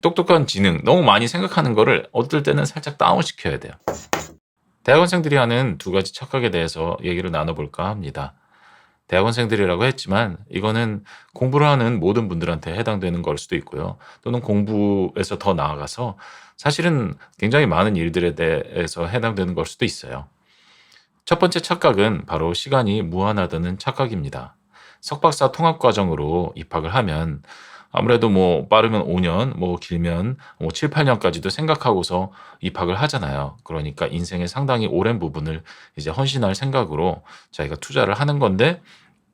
똑똑한 지능, 너무 많이 생각하는 거를 어떨 때는 살짝 다운시켜야 돼요. 대학원생들이 하는 두 가지 착각에 대해서 얘기를 나눠볼까 합니다. 대학원생들이라고 했지만 이거는 공부를 하는 모든 분들한테 해당되는 걸 수도 있고요. 또는 공부에서 더 나아가서 사실은 굉장히 많은 일들에 대해서 해당되는 걸 수도 있어요. 첫 번째 착각은 바로 시간이 무한하다는 착각입니다. 석박사 통합과정으로 입학을 하면 아무래도 뭐 빠르면 5년, 뭐 길면 뭐 7, 8년까지도 생각하고서 입학을 하잖아요. 그러니까 인생의 상당히 오랜 부분을 이제 헌신할 생각으로 자기가 투자를 하는 건데,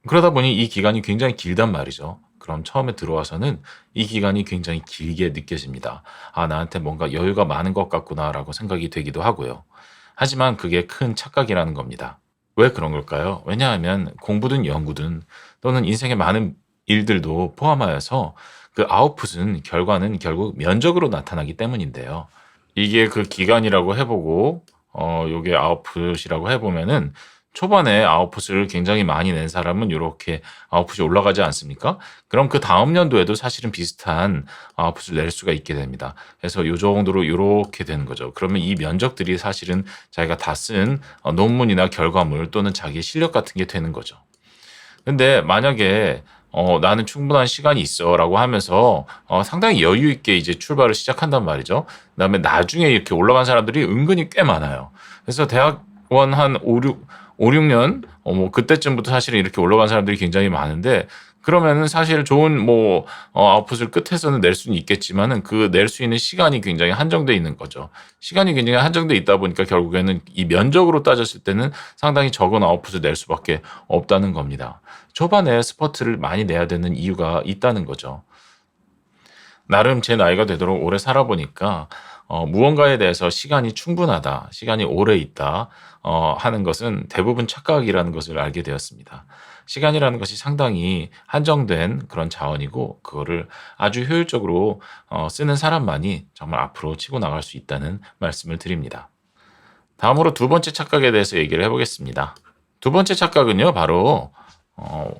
그러다 보니 이 기간이 굉장히 길단 말이죠. 그럼 처음에 들어와서는 이 기간이 굉장히 길게 느껴집니다. 아, 나한테 뭔가 여유가 많은 것 같구나라고 생각이 되기도 하고요. 하지만 그게 큰 착각이라는 겁니다. 왜 그런 걸까요? 왜냐하면 공부든 연구든 또는 인생의 많은 일들도 포함하여서 그 아웃풋은, 결과는 결국 면적으로 나타나기 때문인데요. 이게 그 기간이라고 해보고 요게 아웃풋이라고 해보면은 초반에 아웃풋을 굉장히 많이 낸 사람은 요렇게 아웃풋이 올라가지 않습니까? 그럼 그 다음 연도에도 사실은 비슷한 아웃풋을 낼 수가 있게 됩니다. 그래서 요 정도로 요렇게 되는 거죠. 그러면 이 면적들이 사실은 자기가 다 쓴 논문이나 결과물 또는 자기의 실력 같은 게 되는 거죠. 근데 만약에 나는 충분한 시간이 있어라고 하면서 상당히 여유 있게 이제 출발을 시작한단 말이죠. 그다음에 나중에 이렇게 올라간 사람들이 은근히 꽤 많아요. 그래서 대학원 한 5, 6년 뭐 그때쯤부터 사실은 이렇게 올라간 사람들이 굉장히 많은데, 그러면은 사실 좋은 뭐 아웃풋을 끝에서는 낼 수는 있겠지만은 그 낼 수 있는 시간이 굉장히 한정돼 있는 거죠. 시간이 굉장히 한정돼 있다 보니까 결국에는 이 면적으로 따졌을 때는 상당히 적은 아웃풋을 낼 수밖에 없다는 겁니다. 초반에 스퍼트를 많이 내야 되는 이유가 있다는 거죠. 나름 제 나이가 되도록 오래 살아보니까 무언가에 대해서 시간이 충분하다, 시간이 오래 있다 하는 것은 대부분 착각이라는 것을 알게 되었습니다. 시간이라는 것이 상당히 한정된 그런 자원이고, 그거를 아주 효율적으로 쓰는 사람만이 정말 앞으로 치고 나갈 수 있다는 말씀을 드립니다. 다음으로 두 번째 착각에 대해서 얘기를 해보겠습니다. 두 번째 착각은요, 바로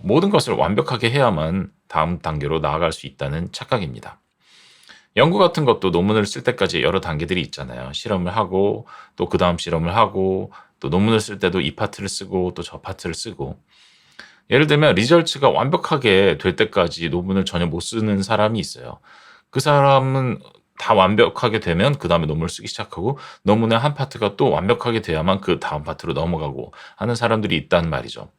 모든 것을 완벽하게 해야만 다음 단계로 나아갈 수 있다는 착각입니다. 연구 같은 것도 논문을 쓸 때까지 여러 단계들이 있잖아요. 실험을 하고 또 그 다음 실험을 하고 또 논문을 쓸 때도 이 파트를 쓰고 또 저 파트를 쓰고, 예를 들면 리절츠가 완벽하게 될 때까지 논문을 전혀 못 쓰는 사람이 있어요. 그 사람은 다 완벽하게 되면 그 다음에 논문을 쓰기 시작하고, 논문의 한 파트가 또 완벽하게 돼야만 그 다음 파트로 넘어가고 하는 사람들이 있단 말이죠.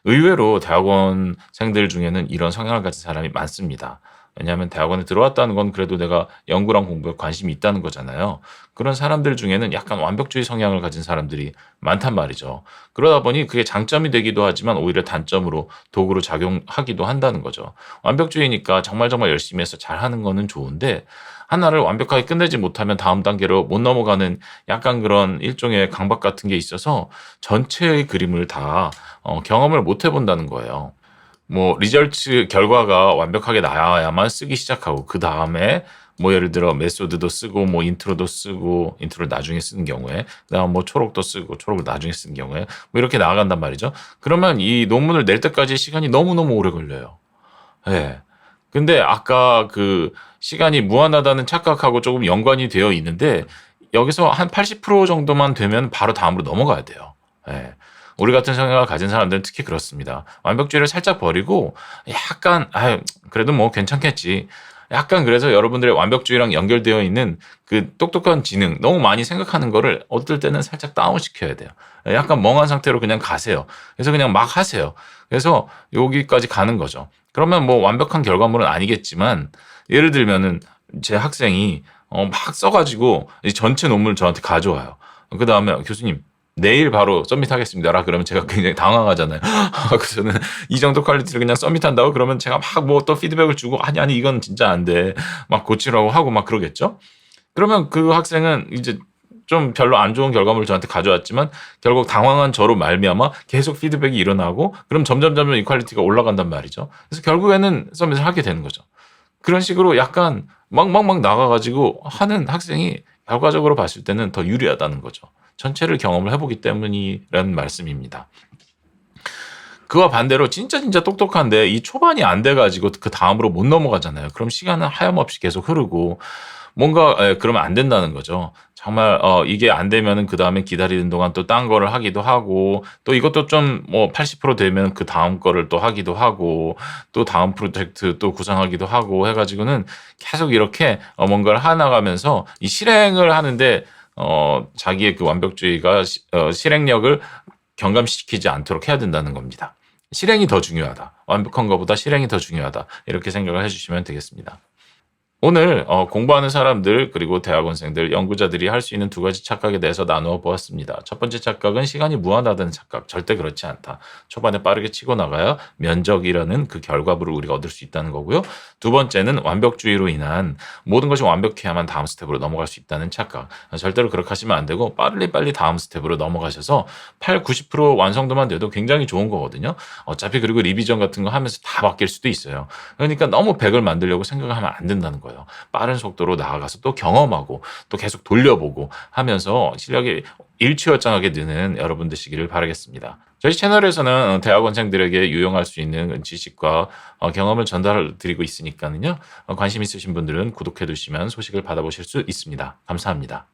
의외로 대학원생들 중에는 이런 성향을 가진 사람이 많습니다. 왜냐하면 대학원에 들어왔다는 건 그래도 내가 연구랑 공부에 관심이 있다는 거잖아요. 그런 사람들 중에는 약간 완벽주의 성향을 가진 사람들이 많단 말이죠. 그러다 보니 그게 장점이 되기도 하지만 오히려 단점으로, 도구로 작용하기도 한다는 거죠. 완벽주의니까 정말 정말 열심히 해서 잘하는 거는 좋은데, 하나를 완벽하게 끝내지 못하면 다음 단계로 못 넘어가는 약간 그런 일종의 강박 같은 게 있어서 전체의 그림을 다 경험을 못 해본다는 거예요. 뭐 리절츠 결과가 완벽하게 나와야만 쓰기 시작하고, 그 다음에 뭐 예를 들어 메소드도 쓰고 뭐 인트로도 쓰고, 인트로를 나중에 쓰는 경우에 그다음 뭐 초록도 쓰고 초록을 나중에 쓰는 경우에 뭐 이렇게 나아간단 말이죠. 그러면 이 논문을 낼 때까지 시간이 너무너무 오래 걸려요. 예. 근데 아까 그 시간이 무한하다는 착각하고 조금 연관이 되어 있는데, 여기서 한 80% 정도만 되면 바로 다음으로 넘어가야 돼요. 예. 우리 같은 성향을 가진 사람들은 특히 그렇습니다. 완벽주의를 살짝 버리고 약간 그래도 뭐 괜찮겠지, 약간 그래서 여러분들의 완벽주의랑 연결되어 있는 그 똑똑한 지능, 너무 많이 생각하는 거를 어떨 때는 살짝 다운시켜야 돼요. 약간 멍한 상태로 그냥 가세요. 그래서 그냥 막 하세요. 그래서 여기까지 가는 거죠. 그러면 뭐 완벽한 결과물은 아니겠지만, 예를 들면은 제 학생이 막 써가지고 이 전체 논문을 저한테 가져와요. 그 다음에 교수님, 내일 바로 서밋하겠습니다라 그러면 제가 굉장히 당황하잖아요. 그래서 저는 이 정도 퀄리티를 그냥 서밋한다고 그러면 제가 막 뭐 또 피드백을 주고, 아니 이건 진짜 안 돼, 막 고치라고 하고 막 그러겠죠. 그러면 그 학생은 이제 좀 별로 안 좋은 결과물을 저한테 가져왔지만 결국 당황한 저로 말미암아 계속 피드백이 일어나고, 그럼 점점 이 퀄리티가 올라간단 말이죠. 그래서 결국에는 서밋을 하게 되는 거죠. 그런 식으로 약간 막 나가가지고 하는 학생이 결과적으로 봤을 때는 더 유리하다는 거죠. 전체를 경험을 해보기 때문이라는 말씀입니다. 그와 반대로 진짜 똑똑한데 이 초반이 안 돼 가지고 그 다음으로 못 넘어가잖아요. 그럼 시간은 하염없이 계속 흐르고 뭔가 그러면 안 된다는 거죠. 정말 이게 안 되면은 그다음에 기다리는 동안 또 딴 거를 하기도 하고 또 이것도 좀 뭐 80% 되면 그다음 거를 또 하기도 하고 또 다음 프로젝트 또 구상하기도 하고 해 가지고는 계속 이렇게 뭔가를 해 나가면서 이 실행을 하는데 자기의 그 완벽주의가 실행력을 경감시키지 않도록 해야 된다는 겁니다. 실행이 더 중요하다. 완벽한 것보다 실행이 더 중요하다. 이렇게 생각을 해 주시면 되겠습니다. 오늘 공부하는 사람들 그리고 대학원생들, 연구자들이 할 수 있는 두 가지 착각에 대해서 나누어 보았습니다. 첫 번째 착각은 시간이 무한하다는 착각. 절대 그렇지 않다. 초반에 빠르게 치고 나가야 면적이라는 그 결과물을 우리가 얻을 수 있다는 거고요. 두 번째는 완벽주의로 인한 모든 것이 완벽해야만 다음 스텝으로 넘어갈 수 있다는 착각. 절대로 그렇게 하시면 안 되고 빨리 다음 스텝으로 넘어가셔서 8, 90% 완성도만 돼도 굉장히 좋은 거거든요. 어차피 그리고 리비전 같은 거 하면서 다 바뀔 수도 있어요. 그러니까 너무 100을 만들려고 생각하면 안 된다는 거예요. 빠른 속도로 나아가서 또 경험하고 또 계속 돌려보고 하면서 실력이 일취월장하게 느는 여러분 되시기를 바라겠습니다. 저희 채널에서는 대학원생들에게 유용할 수 있는 지식과 경험을 전달드리고 있으니까요. 관심 있으신 분들은 구독해 두시면 소식을 받아보실 수 있습니다. 감사합니다.